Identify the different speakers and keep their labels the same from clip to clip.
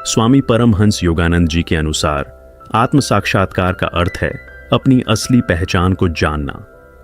Speaker 1: स्वामी परमहंस योगानंद जी के अनुसार आत्म साक्षात्कार का अर्थ है अपनी असली पहचान को जानना।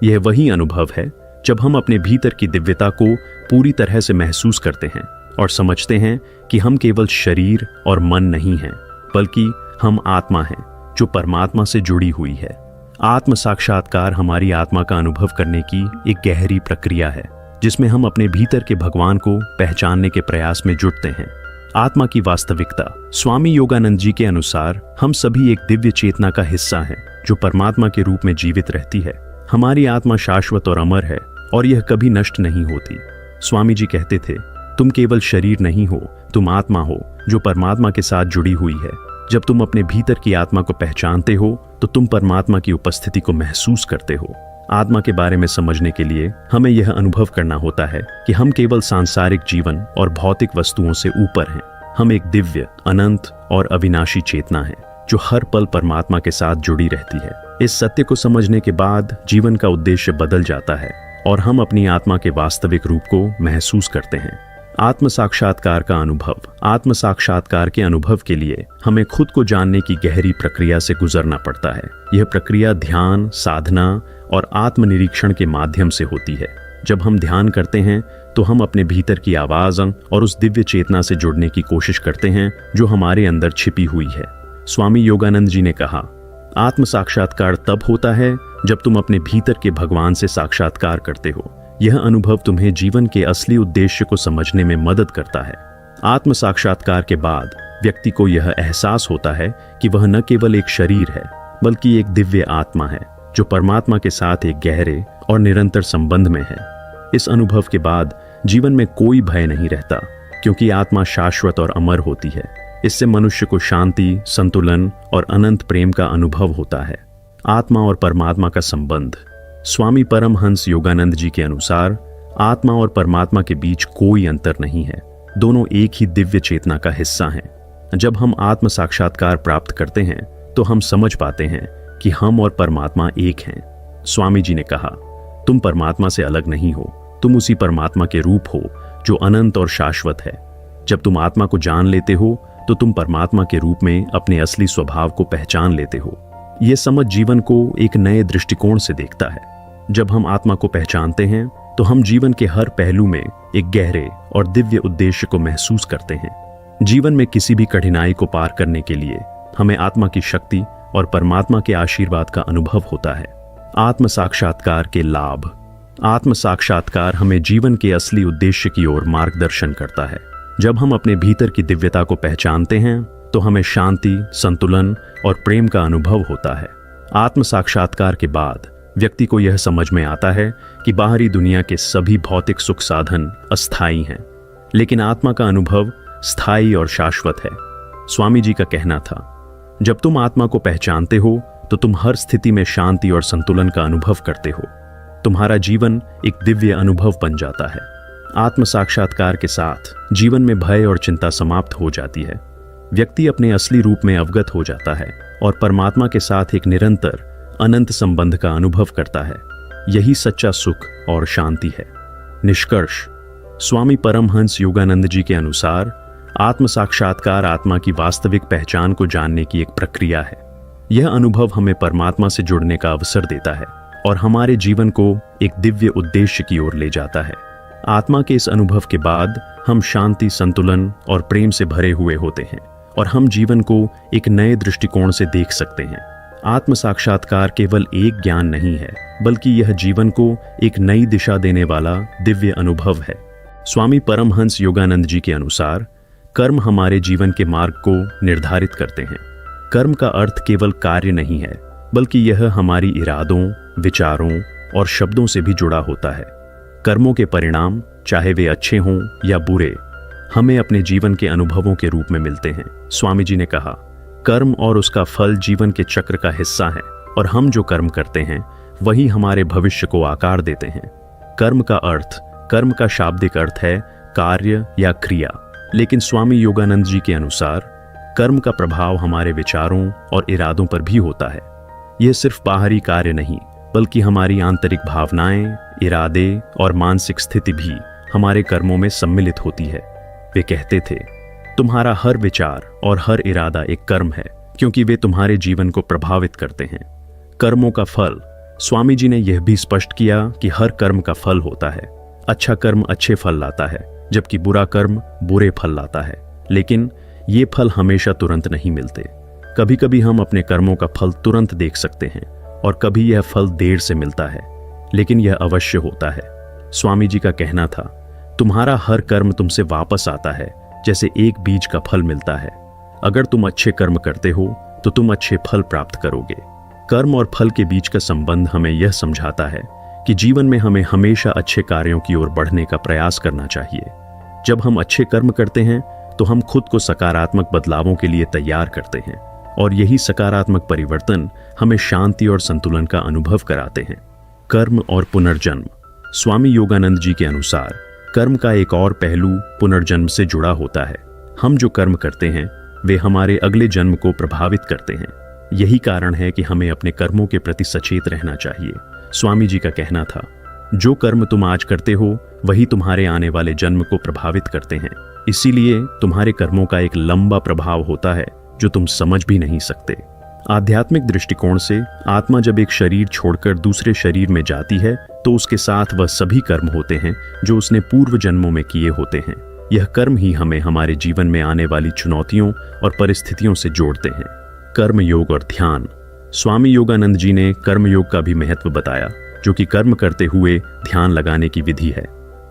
Speaker 1: यह वही अनुभव है जब हम अपने भीतर की दिव्यता को पूरी तरह से महसूस करते हैं और समझते हैं कि हम केवल शरीर और मन नहीं हैं, बल्कि हम आत्मा हैं जो परमात्मा से जुड़ी हुई है। आत्म साक्षात्कार हमारी आत्मा का अनुभव करने की एक गहरी प्रक्रिया है, जिसमें हम अपने भीतर के भगवान को पहचानने के प्रयास में जुटते हैं। आत्मा की वास्तविकता। स्वामी योगानंद जी के अनुसार हम सभी एक दिव्य चेतना का हिस्सा हैं जो परमात्मा के रूप में जीवित रहती है। हमारी आत्मा शाश्वत और अमर है और यह कभी नष्ट नहीं होती। स्वामी जी कहते थे, तुम केवल शरीर नहीं हो, तुम आत्मा हो जो परमात्मा के साथ जुड़ी हुई है। जब तुम अपने भीतर की आत्मा को पहचानते हो तो तुम परमात्मा की उपस्थिति को महसूस करते हो। आत्मा के बारे में समझने के लिए हमें यह अनुभव करना होता है कि हम केवल सांसारिक जीवन और भौतिक वस्तुओं से ऊपर हैं। हम एक दिव्य, अनंत और अविनाशी चेतना है जो हर पल परमात्मा के साथ जुड़ी रहती है। इस सत्य को समझने के बाद जीवन का उद्देश्य बदल जाता है और हम अपनी आत्मा के वास्तविक रूप को महसूस करते हैं। आत्म साक्षात्कार का अनुभव। आत्म साक्षात्कार के अनुभव के लिए हमें खुद को जानने की गहरी प्रक्रिया से गुजरना पड़ता है। यह प्रक्रिया ध्यान, साधना और आत्मनिरीक्षण के माध्यम से होती है। जब हम ध्यान करते हैं तो हम अपने भीतर की आवाज और उस दिव्य चेतना से जुड़ने की कोशिश करते हैं जो हमारे अंदर छिपी हुई है। स्वामी योगानंद जी ने कहा, आत्म साक्षात्कार तब होता है जब तुम अपने भीतर के भगवान से साक्षात्कार करते हो। यह अनुभव तुम्हें जीवन के असली उद्देश्य को समझने में मदद करता है। आत्म साक्षात्कार के बाद व्यक्ति को यह एहसास होता है कि वह न केवल एक शरीर है, बल्कि एक दिव्य आत्मा है जो परमात्मा के साथ एक गहरे और निरंतर संबंध में है। इस अनुभव के बाद जीवन में कोई भय नहीं रहता, क्योंकि आत्मा शाश्वत और अमर होती है। इससे मनुष्य को शांति, संतुलन और अनंत प्रेम का अनुभव होता है। आत्मा और परमात्मा का संबंध। स्वामी परमहंस योगानंद जी के अनुसार आत्मा और परमात्मा के बीच कोई अंतर नहीं है। दोनों एक ही दिव्य चेतना का हिस्सा हैं। जब हम आत्म साक्षात्कार प्राप्त करते हैं तो हम समझ पाते हैं कि हम और परमात्मा एक हैं। स्वामी जी ने कहा, तुम परमात्मा से अलग नहीं हो, तुम उसी परमात्मा के रूप हो जो अनंत और शाश्वत है। जब तुम आत्मा को जान लेते हो तो तुम परमात्मा के रूप में अपने असली स्वभाव को पहचान लेते हो। यह समझ जीवन को एक नए दृष्टिकोण से देखता है। जब हम आत्मा को पहचानते हैं तो हम जीवन के हर पहलू में एक गहरे और दिव्य उद्देश्य को महसूस करते हैं। जीवन में किसी भी कठिनाई को पार करने के लिए हमें आत्मा की शक्ति और परमात्मा के आशीर्वाद का अनुभव होता है। आत्म साक्षात्कार के लाभ। आत्म साक्षात्कार हमें जीवन के असली उद्देश्य की ओर मार्गदर्शन करता है। जब हम अपने भीतर की दिव्यता को पहचानते हैं तो हमें शांति, संतुलन और प्रेम का अनुभव होता है। आत्म साक्षात्कार के बाद व्यक्ति को यह समझ में आता है कि बाहरी दुनिया के सभी भौतिक सुख साधन अस्थायी हैं, लेकिन आत्मा का अनुभव स्थायी और शाश्वत है। स्वामी जी का कहना था, जब तुम आत्मा को पहचानते हो तो तुम हर स्थिति में शांति और संतुलन का अनुभव करते हो। तुम्हारा जीवन एक दिव्य अनुभव बन जाता है। आत्म साक्षात्कार के साथ जीवन में भय और चिंता समाप्त हो जाती है। व्यक्ति अपने असली रूप में अवगत हो जाता है और परमात्मा के साथ एक निरंतर अनंत संबंध का अनुभव करता है। यही सच्चा सुख और शांति है। निष्कर्ष। स्वामी परमहंस योगानंद जी के अनुसार आत्म साक्षात्कार आत्मा की वास्तविक पहचान को जानने की एक प्रक्रिया है। यह अनुभव हमें परमात्मा से जुड़ने का अवसर देता है और हमारे जीवन को एक दिव्य उद्देश्य की ओर ले जाता है। आत्मा के इस अनुभव के बाद हम शांति, संतुलन और प्रेम से भरे हुए होते हैं और हम जीवन को एक नए दृष्टिकोण से देख सकते हैं। आत्म साक्षात्कार केवल एक ज्ञान नहीं है, बल्कि यह जीवन को एक नई दिशा देने वाला दिव्य अनुभव है। स्वामी परमहंस योगानंद जी के अनुसार कर्म हमारे जीवन के मार्ग को निर्धारित करते हैं। कर्म का अर्थ केवल कार्य नहीं है, बल्कि यह हमारी इरादों, विचारों और शब्दों से भी जुड़ा होता है। कर्मों के परिणाम, चाहे वे अच्छे हों या बुरे, हमें अपने जीवन के अनुभवों के रूप में मिलते हैं। स्वामी जी ने कहा, कर्म और उसका फल जीवन के चक्र का हिस्सा है और हम जो कर्म करते हैं वही हमारे भविष्य को आकार देते हैं। कर्म का शाब्दिक अर्थ है कार्य या क्रिया, लेकिन स्वामी योगानंद जी के अनुसार कर्म का प्रभाव हमारे विचारों और इरादों पर भी होता है। यह सिर्फ बाहरी कार्य नहीं, बल्कि हमारी आंतरिक भावनाएं, इरादे और मानसिक स्थिति भी हमारे कर्मों में सम्मिलित होती है। वे कहते थे, तुम्हारा हर विचार और हर इरादा एक कर्म है, क्योंकि वे तुम्हारे जीवन को प्रभावित करते हैं। कर्मों का फल। स्वामी जी ने यह भी स्पष्ट किया कि हर कर्म का फल होता है। अच्छा कर्म अच्छे फल लाता है, जबकि बुरा कर्म बुरे फल लाता है। लेकिन ये फल हमेशा तुरंत नहीं मिलते। कभी कभी हम अपने कर्मों का फल तुरंत देख सकते हैं और कभी यह फल देर से मिलता है, लेकिन यह अवश्य होता है। स्वामी जी का कहना था, तुम्हारा हर कर्म तुमसे वापस आता है, जैसे एक बीज का फल मिलता है। अगर तुम अच्छे कर्म करते हो तो तुम अच्छे फल प्राप्त करोगे। कर्म और फल के बीच का संबंध हमें यह समझाता है कि जीवन में हमें हमेशा अच्छे कार्यों की ओर बढ़ने का प्रयास करना चाहिए। जब हम अच्छे कर्म करते हैं तो हम खुद को सकारात्मक बदलावों के लिए तैयार करते हैं, और यही सकारात्मक परिवर्तन हमें शांति और संतुलन का अनुभव कराते हैं। कर्म और पुनर्जन्म। स्वामी योगानंद जी के अनुसार कर्म का एक और पहलू पुनर्जन्म से जुड़ा होता है। हम जो कर्म करते हैं वे हमारे अगले जन्म को प्रभावित करते हैं। यही कारण है कि हमें अपने कर्मों के प्रति सचेत रहना चाहिए। स्वामी जी का कहना था, जो कर्म तुम आज करते हो वही तुम्हारे आने वाले जन्म को प्रभावित करते हैं। इसीलिए तुम्हारे कर्मों का एक लंबा प्रभाव होता है जो तुम समझ भी नहीं सकते। आध्यात्मिक दृष्टिकोण से आत्मा जब एक शरीर छोड़कर दूसरे शरीर में जाती है तो उसके साथ वह सभी कर्म होते हैं जो उसने पूर्व जन्मों में किए होते हैं। यह कर्म ही हमें हमारे जीवन में आने वाली चुनौतियों और परिस्थितियों से जोड़ते हैं। कर्म योग और ध्यान। स्वामी योगानंद जी ने कर्म योग का भी महत्व बताया, जो कि कर्म करते हुए ध्यान लगाने की विधि है।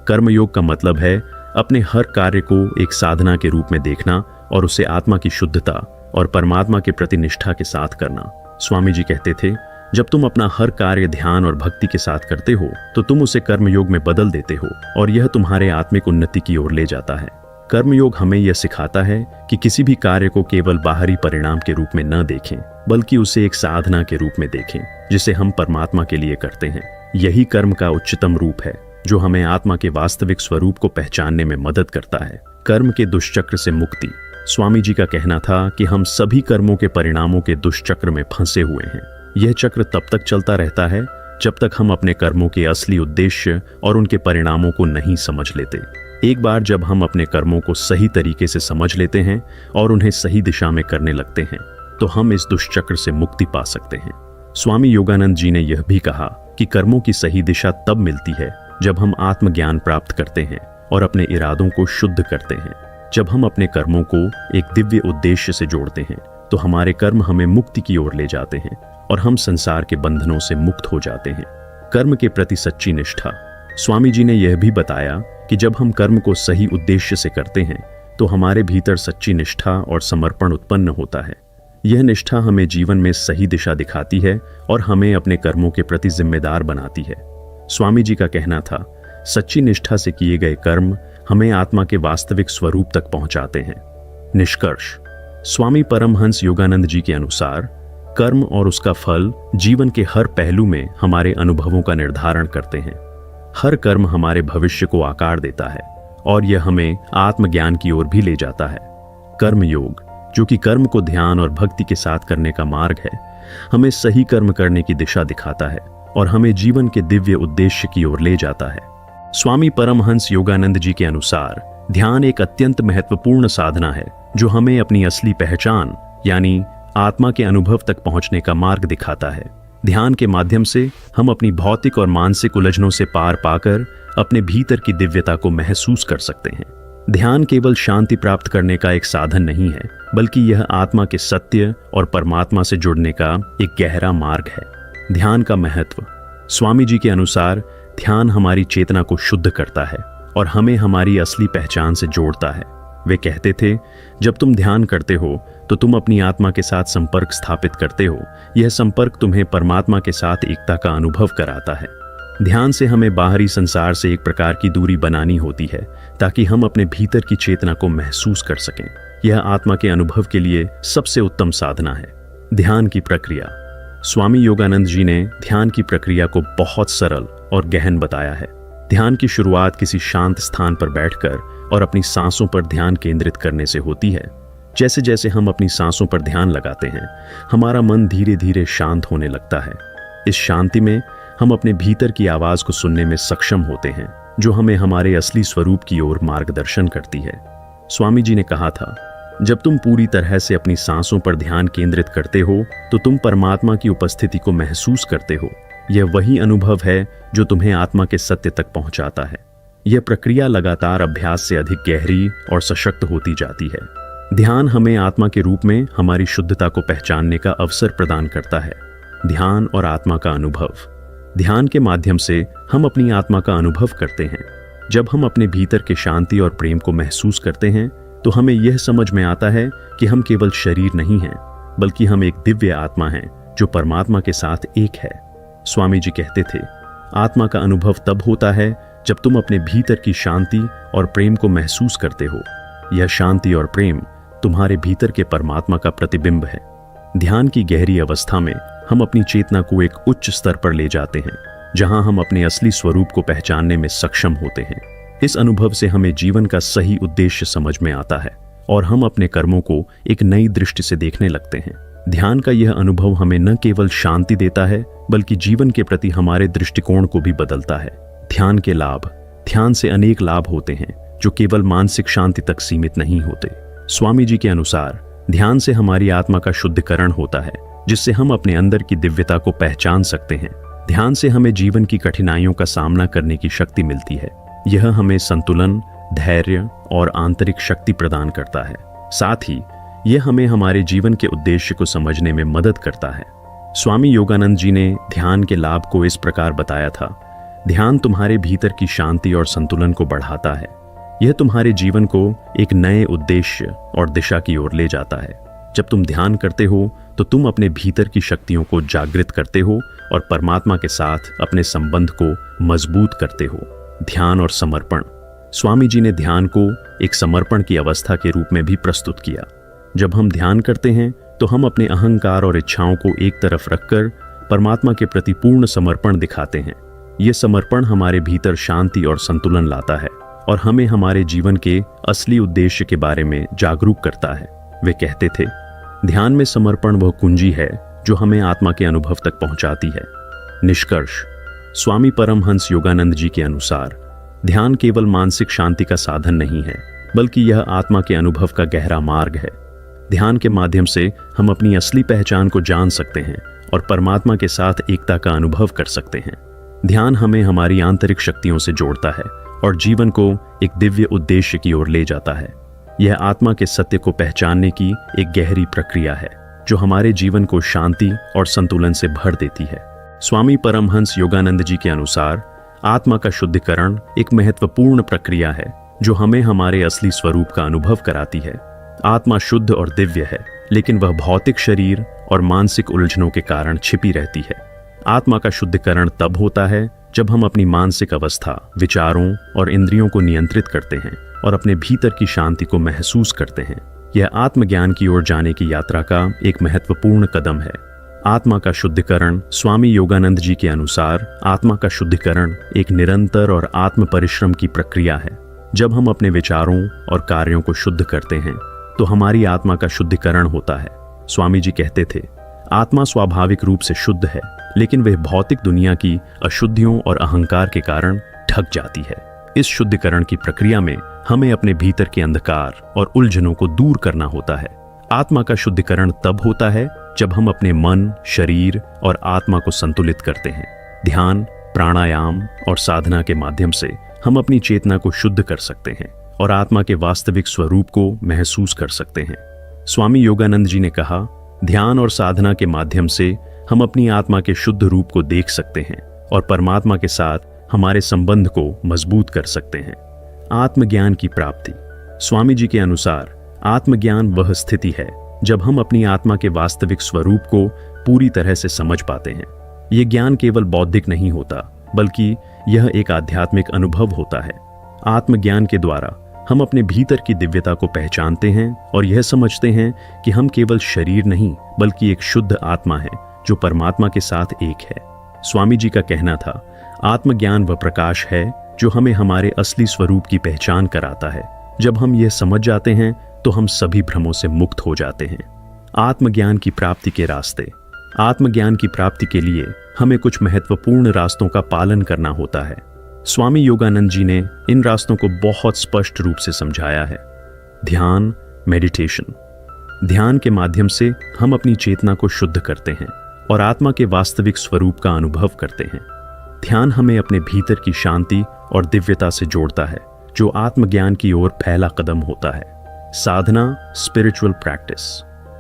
Speaker 1: कर्म योग का मतलब है अपने हर कार्य को एक साधना के रूप में देखना और उसे आत्मा की शुद्धता और परमात्मा के प्रति निष्ठा के साथ करना। स्वामी जी कहते थे, जब तुम अपना हर कार्य ध्यान और भक्ति के साथ करते हो तो तुम उसे कर्मयोग में बदल देते हो और यह तुम्हारे आत्मिक उन्नति की ओर ले जाता है। कर्मयोग हमें यह सिखाता है कि किसी भी कार्य को केवल बाहरी परिणाम के रूप में न देखें, बल्कि उसे एक साधना के रूप में देखें जिसे हम परमात्मा के लिए करते हैं। यही कर्म का उच्चतम रूप है जो हमें आत्मा के वास्तविक स्वरूप को पहचानने में मदद करता है। कर्म के दुष्चक्र से मुक्ति। स्वामी जी का कहना था कि हम सभी कर्मों के परिणामों के दुष्चक्र में फंसे हुए हैं। यह चक्र तब तक चलता रहता है जब तक हम अपने कर्मों के असली उद्देश्य और उनके परिणामों को नहीं समझ लेते। एक बार जब हम अपने कर्मों को सही तरीके से समझ लेते हैं और उन्हें सही दिशा में करने लगते हैं तो हम इस दुष्चक्र से मुक्ति पा सकते हैं। स्वामी योगानंद जी ने यह भी कहा कि कर्मों की सही दिशा तब मिलती है जब हम आत्मज्ञान प्राप्त करते हैं और अपने इरादों को शुद्ध करते हैं। जब हम अपने कर्मों को एक दिव्य उद्देश्य से जोड़ते हैं तो हमारे कर्म हमें मुक्ति की ओर ले जाते हैं और हम संसार के बंधनों से मुक्त हो जाते हैं। कर्म के प्रति सच्ची निष्ठा। स्वामी जी ने यह भी बताया कि जब हम कर्म को सही उद्देश्य से करते हैं तो हमारे भीतर सच्ची निष्ठा और समर्पण उत्पन्न होता है। यह निष्ठा हमें जीवन में सही दिशा दिखाती है और हमें अपने कर्मों के प्रति जिम्मेदार बनाती है। स्वामी जी का कहना था, सच्ची निष्ठा से किए गए कर्म हमें आत्मा के वास्तविक स्वरूप तक पहुंचाते हैं। निष्कर्ष। स्वामी परमहंस योगानंद जी के अनुसार कर्म और उसका फल जीवन के हर पहलू में हमारे अनुभवों का निर्धारण करते हैं। हर कर्म हमारे भविष्य को आकार देता है और यह हमें आत्मज्ञान की ओर भी ले जाता है। कर्म योग, जो कि कर्म को ध्यान और भक्ति के साथ करने का मार्ग है, हमें सही कर्म करने की दिशा दिखाता है और हमें जीवन के दिव्य उद्देश्य की ओर ले जाता है। स्वामी परमहंस योगानंद जी के अनुसार ध्यान एक अत्यंत महत्वपूर्ण साधना है जो हमें अपनी असली पहचान यानी आत्मा के अनुभव तक पहुंचने का मार्ग दिखाता है। ध्यान के माध्यम से हम अपनी भौतिक और मानसिक उलझनों से पार पाकर अपने भीतर की दिव्यता को महसूस कर सकते हैं। ध्यान केवल शांति प्राप्त करने का एक साधन नहीं है, बल्कि यह आत्मा के सत्य और परमात्मा से जुड़ने का एक गहरा मार्ग है। ध्यान का महत्व। स्वामी जी के अनुसार ध्यान हमारी चेतना को शुद्ध करता है और हमें हमारी असली पहचान से जोड़ता है। वे कहते थे, जब तुम ध्यान करते हो तो तुम अपनी आत्मा के साथ संपर्क स्थापित करते हो। यह संपर्क तुम्हें परमात्मा के साथ एकता का अनुभव कराता है। ध्यान से हमें बाहरी संसार से एक प्रकार की दूरी बनानी होती है ताकि हम अपने भीतर की चेतना को महसूस कर सकें। यह आत्मा के अनुभव के लिए सबसे उत्तम साधना है। ध्यान की प्रक्रिया। स्वामी योगानंद जी ने ध्यान की प्रक्रिया को बहुत सरल और गहन बताया है। ध्यान की शुरुआत किसी शांत स्थान पर बैठकर और अपनी सांसों पर ध्यान केंद्रित करने से होती है। जैसे जैसे हम अपनी सांसों पर ध्यान लगाते हैं, हमारा मन धीरे धीरे शांत होने लगता है। इस शांति में हम अपने भीतर की आवाज को सुनने में सक्षम होते हैं, जो हमें हमारे असली स्वरूप की ओर मार्गदर्शन करती है। स्वामी जी ने कहा था, जब तुम पूरी तरह से अपनी सांसों पर ध्यान केंद्रित करते हो तो तुम परमात्मा की उपस्थिति को महसूस करते हो। यह वही अनुभव है जो तुम्हें आत्मा के सत्य तक पहुंचाता है। यह प्रक्रिया लगातार अभ्यास से अधिक गहरी और सशक्त होती जाती है। ध्यान हमें आत्मा के रूप में हमारी शुद्धता को पहचानने का अवसर प्रदान करता है। ध्यान और आत्मा का अनुभव। ध्यान के माध्यम से हम अपनी आत्मा का अनुभव करते हैं। जब हम अपने भीतर के शांति और प्रेम को महसूस करते हैं तो हमें यह समझ में आता है कि हम केवल शरीर नहीं हैं, बल्कि हम एक दिव्य आत्मा हैं जो परमात्मा के साथ एक है। स्वामी जी कहते थे, आत्मा का अनुभव तब होता है जब तुम अपने भीतर की शांति और प्रेम को महसूस करते हो। यह शांति और प्रेम तुम्हारे भीतर के परमात्मा का प्रतिबिंब है। ध्यान की गहरी अवस्था में हम अपनी चेतना को एक उच्च स्तर पर ले जाते हैं, जहां हम अपने असली स्वरूप को पहचानने में सक्षम होते हैं। इस अनुभव से हमें जीवन का सही उद्देश्य समझ में आता है और हम अपने कर्मों को एक नई दृष्टि से देखने लगते हैं। ध्यान का यह अनुभव हमें न केवल शांति देता है, बल्कि जीवन के प्रति हमारे दृष्टिकोण को भी बदलता है। ध्यान के लाभ। ध्यान से अनेक लाभ होते हैं जो केवल मानसिक शांति तक सीमित नहीं होते। स्वामी जी के अनुसार ध्यान से हमारी आत्मा का शुद्धिकरण होता है, जिससे हम अपने अंदर की दिव्यता को पहचान सकते हैं। ध्यान से हमें जीवन की कठिनाइयों का सामना करने की शक्ति मिलती है। यह हमें संतुलन, धैर्य और आंतरिक शक्ति प्रदान करता है। साथ ही यह हमें हमारे जीवन के उद्देश्य को समझने में मदद करता है। स्वामी योगानंद जी ने ध्यान के लाभ को इस प्रकार बताया था, ध्यान तुम्हारे भीतर की शांति और संतुलन को बढ़ाता है। यह तुम्हारे जीवन को एक नए उद्देश्य और दिशा की ओर ले जाता है। जब तुम ध्यान करते हो तो तुम अपने भीतर की शक्तियों को जागृत करते हो और परमात्मा के साथ अपने संबंध को मजबूत करते हो। ध्यान और समर्पण। स्वामी जी ने ध्यान को एक समर्पण की अवस्था के रूप में भी प्रस्तुत किया। जब हम ध्यान करते हैं तो हम अपने अहंकार और इच्छाओं को एक तरफ रखकर परमात्मा के प्रति पूर्ण समर्पण दिखाते हैं। यह समर्पण हमारे भीतर शांति और संतुलन लाता है और हमें हमारे जीवन के असली उद्देश्य के बारे में जागरूक करता है। वे कहते थे, ध्यान में समर्पण वह कुंजी है जो हमें आत्मा के अनुभव तक पहुंचाती है। निष्कर्ष। स्वामी परमहंस योगानंद जी के अनुसार ध्यान केवल मानसिक शांति का साधन नहीं है, बल्कि यह आत्मा के अनुभव का गहरा मार्ग है। ध्यान के माध्यम से हम अपनी असली पहचान को जान सकते हैं और परमात्मा के साथ एकता का अनुभव कर सकते हैं। ध्यान हमें हमारी आंतरिक शक्तियों से जोड़ता है और जीवन को एक दिव्य उद्देश्य की ओर ले जाता है। यह आत्मा के सत्य को पहचानने की एक गहरी प्रक्रिया है जो हमारे जीवन को शांति और संतुलन से भर देती है। स्वामी परमहंस योगानंद जी के अनुसार आत्मा का शुद्धिकरण एक महत्वपूर्ण प्रक्रिया है जो हमें हमारे असली स्वरूप का अनुभव कराती है। आत्मा शुद्ध और दिव्य है, लेकिन वह भौतिक शरीर और मानसिक उलझनों के कारण छिपी रहती है। आत्मा का शुद्धिकरण तब होता है जब हम अपनी मानसिक अवस्था, विचारों और इंद्रियों को नियंत्रित करते हैं और अपने भीतर की शांति को महसूस करते हैं। यह आत्मज्ञान की ओर जाने की यात्रा का एक महत्वपूर्ण कदम है। आत्मा का शुद्धिकरण। स्वामी योगानंद जी के अनुसार आत्मा का शुद्धिकरण एक निरंतर और आत्म परिश्रम की प्रक्रिया है। जब हम अपने विचारों और कार्यों को शुद्ध करते हैं तो हमारी आत्मा का शुद्धिकरण होता है। स्वामी जी कहते थे, आत्मा स्वाभाविक रूप से शुद्ध है, लेकिन वह भौतिक दुनिया की अशुद्धियों और अहंकार के कारण ढक जाती है। इस शुद्धिकरण की प्रक्रिया में हमें अपने भीतर के अंधकार और उलझनों को दूर करना होता है। आत्मा का शुद्धिकरण तब होता है जब हम अपने मन, शरीर और आत्मा को संतुलित करते हैं। ध्यान, प्राणायाम और साधना के माध्यम से हम अपनी चेतना को शुद्ध कर सकते हैं और आत्मा के वास्तविक स्वरूप को महसूस कर सकते हैं। स्वामी योगानंद जी ने कहा, ध्यान और साधना के माध्यम से हम अपनी आत्मा के शुद्ध रूप को देख सकते हैं और परमात्मा के साथ हमारे संबंध को मजबूत कर सकते हैं। आत्मज्ञान की प्राप्ति। स्वामी जी के अनुसार आत्मज्ञान वह स्थिति है जब हम अपनी आत्मा के वास्तविक स्वरूप को पूरी तरह से समझ पाते हैं। यह ज्ञान केवल बौद्धिक नहीं होता, बल्कि यह एक आध्यात्मिक अनुभव होता है। आत्मज्ञान के द्वारा हम अपने भीतर की दिव्यता को पहचानते हैं और यह समझते हैं कि हम केवल शरीर नहीं, बल्कि एक शुद्ध आत्मा है जो परमात्मा के साथ एक है। स्वामी जी का कहना था, आत्मज्ञान वह प्रकाश है जो हमें हमारे असली स्वरूप की पहचान कराता है। जब हम यह समझ जाते हैं तो हम सभी भ्रमों से मुक्त हो जाते हैं। आत्मज्ञान की प्राप्ति के रास्ते। आत्मज्ञान की प्राप्ति के लिए हमें कुछ महत्वपूर्ण रास्तों का पालन करना होता है। स्वामी योगानंद जी ने इन रास्तों को बहुत स्पष्ट रूप से समझाया है। ध्यान, मेडिटेशन। ध्यान के माध्यम से हम अपनी चेतना को शुद्ध करते हैं और आत्मा के वास्तविक स्वरूप का अनुभव करते हैं। ध्यान हमें अपने भीतर की शांति और दिव्यता से जोड़ता है, जो आत्मज्ञान की ओर पहला कदम होता है। साधना, स्पिरिचुअल प्रैक्टिस।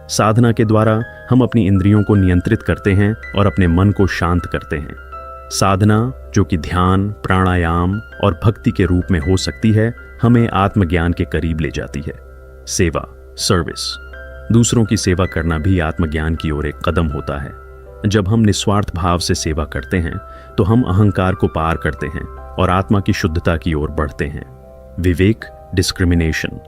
Speaker 1: साधना के द्वारा हम अपनी इंद्रियों को नियंत्रित करते हैं और अपने मन को शांत करते हैं। साधना, जो कि ध्यान, प्राणायाम और भक्ति के रूप में हो सकती है, हमें आत्मज्ञान के करीब ले जाती है। सेवा, सर्विस। दूसरों की सेवा करना भी आत्मज्ञान की ओर एक कदम होता है। जब हम निस्वार्थ भाव से सेवा करते हैं तो हम अहंकार को पार करते हैं और आत्मा की शुद्धता की ओर बढ़ते हैं। विवेक, डिस्क्रिमिनेशन।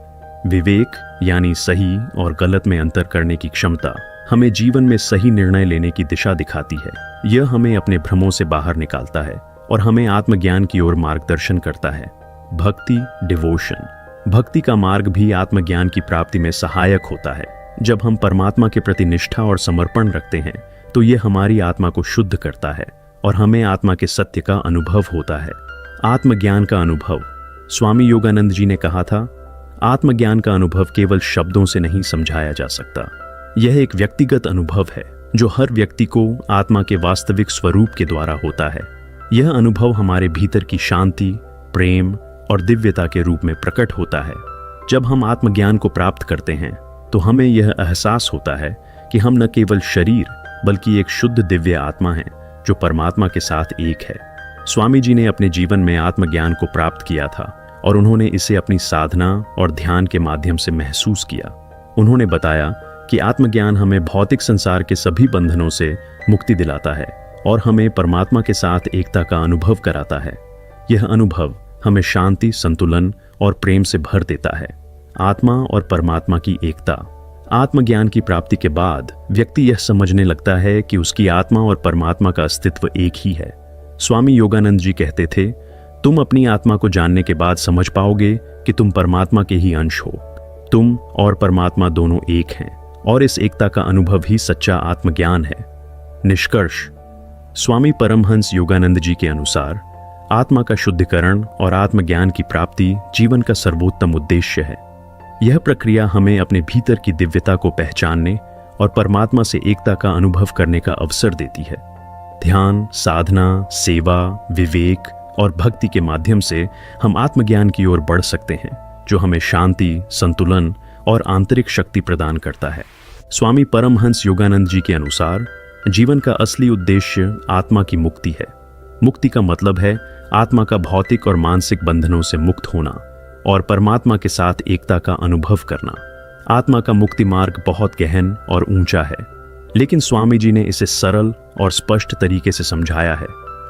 Speaker 1: विवेक यानी सही और गलत में अंतर करने की क्षमता हमें जीवन में सही निर्णय लेने की दिशा दिखाती है। यह हमें अपने भ्रमों से बाहर निकालता है और हमें आत्मज्ञान की ओर मार्गदर्शन करता है। भक्ति, डिवोशन। भक्ति का मार्ग भी आत्मज्ञान की प्राप्ति में सहायक होता है। जब हम परमात्मा के प्रति निष्ठा और समर्पण रखते हैं तो यह हमारी आत्मा को शुद्ध करता है और हमें आत्मा के सत्य का अनुभव होता है। आत्मज्ञान का अनुभव। स्वामी योगानंद जी ने कहा था, आत्मज्ञान का अनुभव केवल शब्दों से नहीं समझाया जा सकता। यह एक व्यक्तिगत अनुभव है जो हर व्यक्ति को आत्मा के वास्तविक स्वरूप के द्वारा होता है। यह अनुभव हमारे भीतर की शांति, प्रेम और दिव्यता के रूप में प्रकट होता है। जब हम आत्मज्ञान को प्राप्त करते हैं तो हमें यह एहसास होता है कि हम न केवल शरीर बल्कि एक शुद्ध दिव्य आत्मा हैं जो परमात्मा के साथ एक है। स्वामी जी ने अपने जीवन में आत्मज्ञान को प्राप्त किया था और उन्होंने इसे अपनी साधना और ध्यान के माध्यम से महसूस किया। उन्होंने बताया कि आत्मज्ञान हमें भौतिक संसार के सभी बंधनों से मुक्ति दिलाता है और हमें परमात्मा के साथ एकता का अनुभव कराता है। यह अनुभव हमें शांति, संतुलन और प्रेम से भर देता है। आत्मा और परमात्मा की एकता। आत्मज्ञान की प्राप्ति के बाद व्यक्ति यह समझने लगता है कि उसकी आत्मा और परमात्मा का अस्तित्व एक ही है। स्वामी योगानंद जी कहते थे, तुम अपनी आत्मा को जानने के बाद समझ पाओगे कि तुम परमात्मा के ही अंश हो। तुम और परमात्मा दोनों एक हैं और इस एकता का अनुभव ही सच्चा आत्मज्ञान है। निष्कर्ष। स्वामी परमहंस योगानंद जी के अनुसार आत्मा का शुद्धिकरण और आत्मज्ञान की प्राप्ति जीवन का सर्वोत्तम उद्देश्य है। यह प्रक्रिया हमें अपने भीतर की दिव्यता को पहचानने और परमात्मा से एकता का अनुभव करने का अवसर देती है। ध्यान, साधना, सेवा, विवेक और भक्ति के माध्यम से हम आत्मज्ञान की ओर बढ़ सकते हैं, जो हमें शांति, संतुलन और आंतरिक शक्ति प्रदान करता है। स्वामी परमहंस योगानंद जी के अनुसार जीवन का असली उद्देश्य आत्मा की मुक्ति है। मुक्ति का मतलब है आत्मा का भौतिक और मानसिक बंधनों से मुक्त होना और परमात्मा के साथ एकता का अनुभव करना। आत्मा का मुक्ति मार्ग बहुत गहन और ऊंचा है, लेकिन स्वामी जी ने इसे सरल और स्पष्ट तरीके से समझाया है।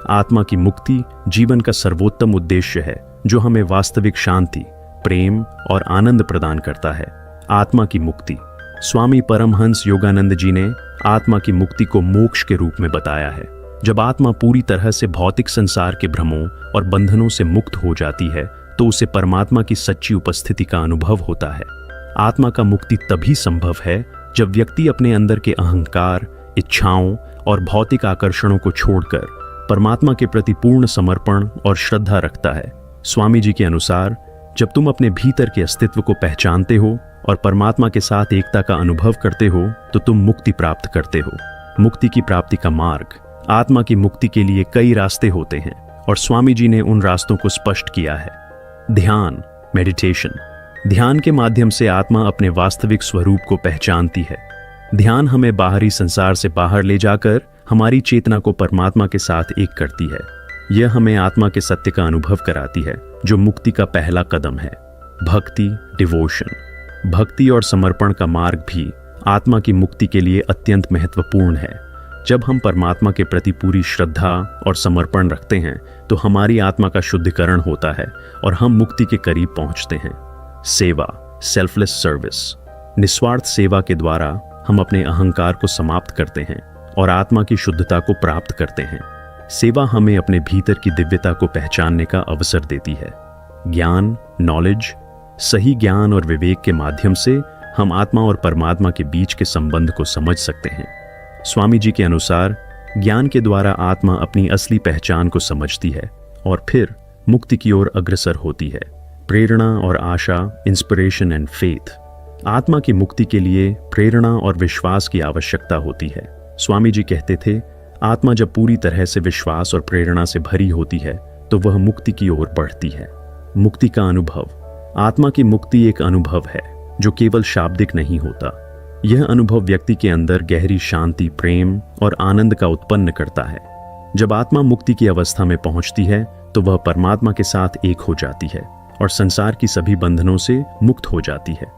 Speaker 1: आत्मा की मुक्ति जीवन का सर्वोत्तम उद्देश्य है, जो हमें वास्तविक शांति, प्रेम और आनंद प्रदान करता है। आत्मा की मुक्ति। स्वामी परमहंस योगानंद जी ने आत्मा की मुक्ति को मोक्ष के रूप में बताया है। जब आत्मा पूरी तरह से भौतिक संसार के भ्रमों और बंधनों से मुक्त हो जाती है तो उसे परमात्मा की सच्ची उपस्थिति का अनुभव होता है। आत्मा का मुक्ति तभी संभव है जब व्यक्ति अपने अंदर के अहंकार, इच्छाओं और भौतिक आकर्षणों को छोड़कर परमात्मा के प्रति पूर्ण समर्पण और श्रद्धा रखता है। स्वामी जी के अनुसार जब तुम अपने भीतर के अस्तित्व को पहचानते हो और परमात्मा के साथ एकता का अनुभव करते हो तो तुम मुक्ति प्राप्त करते हो। मुक्ति की प्राप्ति का मार्ग। आत्मा की मुक्ति के लिए कई रास्ते होते हैं और स्वामी जी ने उन रास्तों को स्पष्ट किया है। ध्यान, मेडिटेशन। ध्यान के माध्यम से आत्मा अपने वास्तविक स्वरूप को पहचानती है। ध्यान हमें बाहरी संसार से बाहर ले जाकर हमारी चेतना को परमात्मा के साथ एक करती है। यह हमें आत्मा के सत्य का अनुभव कराती है, जो मुक्ति का पहला कदम है। भक्ति, डिवोशन। भक्ति और समर्पण का मार्ग भी आत्मा की मुक्ति के लिए अत्यंत महत्वपूर्ण है। जब हम परमात्मा के प्रति पूरी श्रद्धा और समर्पण रखते हैं तो हमारी आत्मा का शुद्धिकरण होता है और हम मुक्ति के करीब पहुंचते हैं। सेवा, सेल्फलेस सर्विस। निस्वार्थ सेवा के द्वारा हम अपने अहंकार को समाप्त करते हैं और आत्मा की शुद्धता को प्राप्त करते हैं। सेवा हमें अपने भीतर की दिव्यता को पहचानने का अवसर देती है। ज्ञान, नॉलेज। सही ज्ञान और विवेक के माध्यम से हम आत्मा और परमात्मा के बीच के संबंध को समझ सकते हैं। स्वामी जी के अनुसार ज्ञान के द्वारा आत्मा अपनी असली पहचान को समझती है और फिर मुक्ति की ओर अग्रसर होती है। प्रेरणा और आशा, इंस्पिरेशन एंड फेथ। आत्मा की मुक्ति के लिए प्रेरणा और विश्वास की आवश्यकता होती है। स्वामी जी कहते थे, आत्मा जब पूरी तरह से विश्वास और प्रेरणा से भरी होती है तो वह मुक्ति की ओर बढ़ती है। मुक्ति का अनुभव। आत्मा की मुक्ति एक अनुभव है जो केवल शाब्दिक नहीं होता। यह अनुभव व्यक्ति के अंदर गहरी शांति, प्रेम और आनंद का उत्पन्न करता है। जब आत्मा मुक्ति की अवस्था में पहुंचती है तो वह परमात्मा के साथ एक हो जाती है और संसार की सभी बंधनों से मुक्त हो जाती है।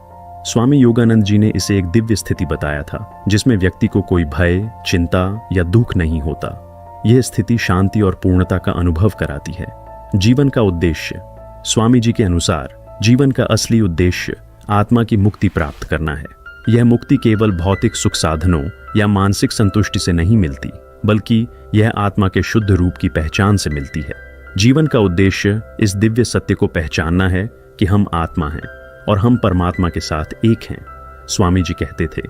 Speaker 1: स्वामी योगानंद जी ने इसे एक दिव्य स्थिति बताया था जिसमें व्यक्ति को कोई भय, चिंता या दुख नहीं होता। यह स्थिति शांति और पूर्णता का अनुभव कराती है। जीवन का उद्देश्य। स्वामी जी के अनुसार जीवन का असली उद्देश्य आत्मा की मुक्ति प्राप्त करना है। यह मुक्ति केवल भौतिक सुख साधनों या मानसिक संतुष्टि से नहीं मिलती, बल्कि यह आत्मा के शुद्ध रूप की पहचान से मिलती है। जीवन का उद्देश्य इस दिव्य सत्य को पहचानना है कि हम आत्मा हैं और हम परमात्मा के साथ एक हैं। स्वामी जी कहते थे,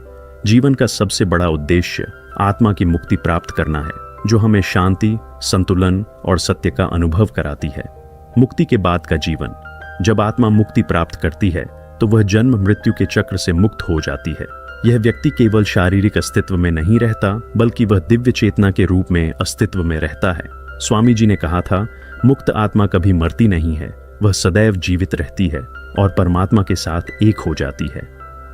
Speaker 1: जीवन का सबसे बड़ा उद्देश्य आत्मा की मुक्ति प्राप्त करना है, जो हमें शांति, संतुलन और सत्य का अनुभव कराती है। मुक्ति के बाद का जीवन। जब आत्मा मुक्ति प्राप्त करती है तो वह जन्म मृत्यु के चक्र से मुक्त हो जाती है। यह व्यक्ति केवल शारीरिक अस्तित्व में नहीं रहता, बल्कि वह दिव्य चेतना के रूप में अस्तित्व में रहता है। स्वामी जी ने कहा था, मुक्त आत्मा कभी मरती नहीं है, वह सदैव जीवित रहती है और परमात्मा के साथ एक हो जाती है।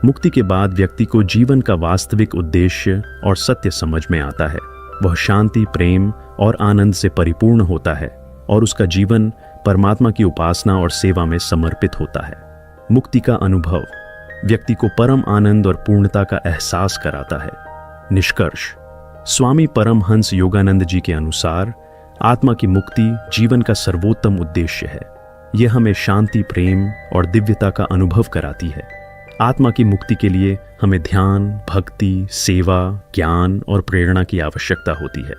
Speaker 1: मुक्ति के बाद व्यक्ति को जीवन का वास्तविक उद्देश्य और सत्य समझ में आता है। वह शांति, प्रेम और आनंद से परिपूर्ण होता है और उसका जीवन परमात्मा की उपासना और सेवा में समर्पित होता है। मुक्ति का अनुभव व्यक्ति को परम आनंद और पूर्णता का एहसास कराता है। निष्कर्ष। स्वामी परमहंस योगानंद जी के अनुसार आत्मा की मुक्ति जीवन का सर्वोत्तम उद्देश्य है। यह हमें शांति, प्रेम और दिव्यता का अनुभव कराती है। आत्मा की मुक्ति के लिए हमें ध्यान, भक्ति, सेवा, ज्ञान और प्रेरणा की आवश्यकता होती है।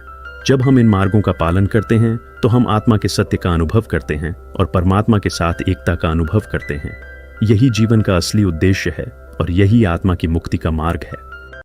Speaker 1: जब हम इन मार्गों का पालन करते हैं तो हम आत्मा के सत्य का अनुभव करते हैं और परमात्मा के साथ एकता का अनुभव करते हैं। यही जीवन का असली उद्देश्य है और यही आत्मा की मुक्ति का मार्ग है।